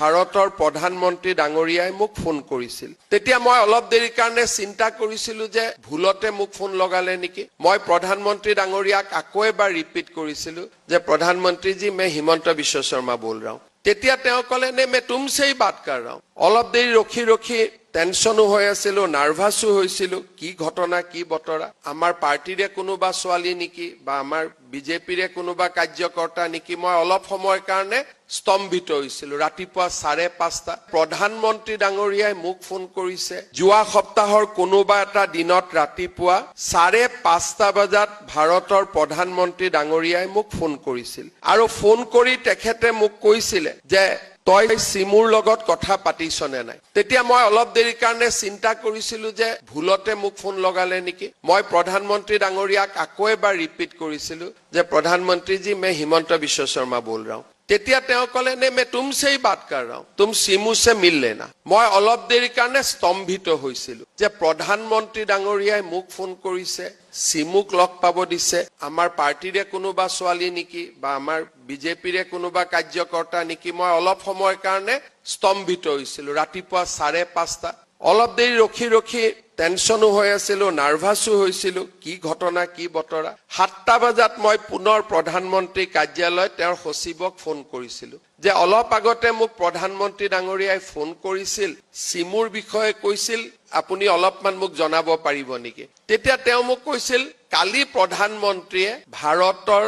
ভাৰতৰ প্ৰধানমন্ত্ৰী ডাঙৰীয়াই মোক ফোন কৰিছিল। তেতিয়া মই অলপ দেৰি কাৰণে চিন্তা কৰিছিলো যে ভুলতে মোক ফোন লগালে নেকি। মই প্ৰধানমন্ত্ৰী ডাঙৰীয়াক আকৌ এবাৰ ৰিপিট কৰিছিলো যে প্ৰধানমন্ত্ৰী জি मैं হিমন্ত বিশ্ব শৰ্মা बोल रहा हूं। তেতিয়া তেওঁ ক'লে নে मैं तुमसे ही बात कर रहा हूं। অলপ দেৰি ৰখি টেনশনো হৈ আছিল, নাৰ্ভাসো হৈছিল। কি ঘটনা কি বতৰা, আমাৰ পাৰ্টিৰে কোনোবা ছোৱালী নেকি বা আমাৰ বিজেপিৰে কোনোবা কাৰ্যকৰ্তা নেকি। মই অলপ সময়ৰ কাৰণে স্তম্ভিত হৈছিল। ৰাতিপুৱা 5:30 প্ৰধানমন্ত্ৰী ডাঙৰীয়াই মোক ফোন কৰিছে। যোৱা সপ্তাহৰ কোনোবা এটা দিনত ৰাতিপুৱা 5:30 বজাত ভাৰতৰ প্ৰধানমন্ত্ৰী ডাঙৰীয়াই মোক ফোন কৰিছিল আৰু ফোন কৰি তেখেতে মোক কৈছিল যে তই সিমুৰ লগত কথা পাতিছনে নাই। তেতিয়া মই অলপ দেৰি কাৰণে চিন্তা কৰিছিলো যে ভুলতে মোক ফোন লগালে নেকি। মই প্ৰধানমন্ত্ৰী ডাঙৰীয়াক আকৌ এবাৰ ৰিপিট কৰিছিলো যে প্ৰধানমন্ত্ৰী জি मैं হিমন্ত বিশ্ব শৰ্মা बोल रहा हूं। তেতিয়া তেওঁ ক'লে নে मैं तुमसे ही बात कर रहा हूं, तुम सिमू से मिल लेना। মই অলপ দেৰি কাৰণে স্তম্ভিত হৈছিলো যে প্ৰধানমন্ত্ৰী ডাঙৰীয়াই মোক ফোন কৰিছে, সিমুক লগ পাব দিছে, আমাৰ পাৰ্টিৰে কোনোবা ছোৱালী নেকি বা আমাৰ বিজেপিৰে কোনোবা কাৰ্যকৰ্তা নেকি। মই অলপ সময়ৰ কাৰণে স্তম্ভিত হৈছিলো। ৰাতিপুৱা 5:30 অলপ দেৰি ৰখি টেনশনো হৈ আছিল, নাৰ্ভাসো হৈছিল। কি ঘটনা কি বতৰা। 7টা বজাত মই পুনৰ প্ৰধানমন্ত্ৰী কাৰ্যালয়ত তেওঁৰ সচিবক ফোন কৰিছিলো যে অলপ আগতে মোক প্ৰধানমন্ত্ৰী ডাঙৰীয়াই ফোন কৰিছিল, সিমুৰ বিষয়ে কৈছিল, আপুনি অলপমান মোক জনাব পাৰিব নেকি। তেতিয়া তেওঁ মোক কৈছিল কালি প্ৰধানমন্ত্ৰীয়ে ভাৰতৰ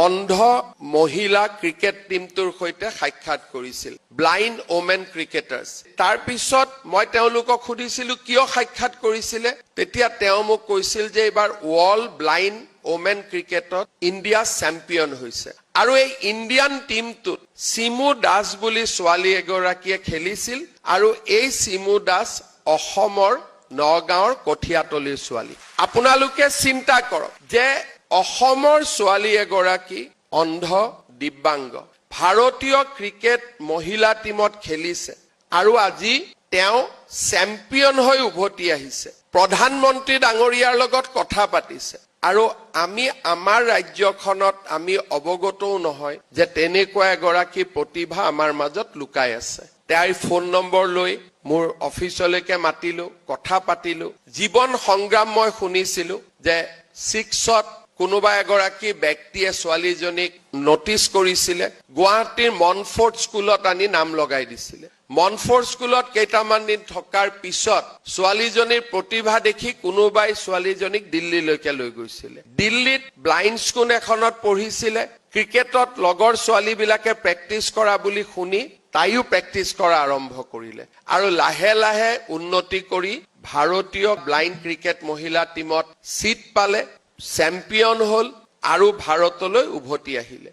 অন্ধ মহিলা ক্ৰিকেট টিমটোৰ সৈতে সাক্ষাৎ কৰিছিল, ব্লাইণ্ড ওমেন ক্ৰিকেটাৰ্ছ। তাৰ পিছত মই তেওঁলোকক সুধিছিলো কিয় সাক্ষাৎ কৰিছিলে। তেতিয়া তেওঁ মোক কৈছিল যে এইবাৰ ৱৰ্ল্ড ব্লাইণ্ড ওমেন ক্ৰিকেটত ইণ্ডিয়া চেম্পিয়ন হৈছে আৰু এই ইণ্ডিয়ান টিমটোত সিমু দাস বুলি ছোৱালী এগৰাকীয়ে খেলিছিল আৰু এই সিমু দাস অসমৰ নগাঁৱৰ কঠিয়াতলীৰ ছোৱালী। আপোনালোকে চিন্তা কৰক যে অসমৰ ছোৱালী এগৰাকী অন্ধ দিব্যাংগ ভাৰতীয় ক্ৰিকেট মহিলা টিমত খেলিছে আৰু আজি তেওঁ চেম্পিয়ন হৈ উভতি আহিছে, প্ৰধানমন্ত্ৰী ডাঙৰীয়াৰ লগত কথা পাতিছে আৰু আমি আমাৰ ৰাজ্যখনত আমি অৱগতও নহয় যে তেনেকুৱা এগৰাকী প্ৰতিভা আমাৰ মাজত লুকাই আছে। তাইৰ ফোন নম্বৰ লৈ মোৰ অফিচলৈকে মাতিলো, কথা পাতিলো। জীৱন সংগ্ৰাম মই শুনিছিলো যে 6ত কোনোবা এগৰাকী ব্যক্তিয়ে ছোৱালীজনীক নটিচ কৰিছিলে, গুৱাহাটীৰ মনফৰ্ড স্কুলত আনি নাম লগাই দিছিলে। মনফৰ্ড স্কুলত কেইটামান দিন থকাৰ পিছত ছোৱালীজনীৰ প্ৰতিভা দেখি কোনোবাই ছোৱালীজনীক দিল্লীলৈকে লৈ গৈছিলে। দিল্লীত ব্লাইণ্ড স্কুল এখনত পঢ়িছিলে। ক্ৰিকেটত লগৰ ছোৱালীবিলাকে প্ৰেক্টিচ কৰা বুলি শুনি তাইও প্ৰেক্টিচ কৰা আৰম্ভ কৰিলে আৰু লাহে লাহে উন্নতি কৰি ভাৰতীয় ব্লাইণ্ড ক্ৰিকেট মহিলা টিমত চিট পালে, চেম্পিয়ন হল আৰু ভাৰতলৈ উভতি আহিলে।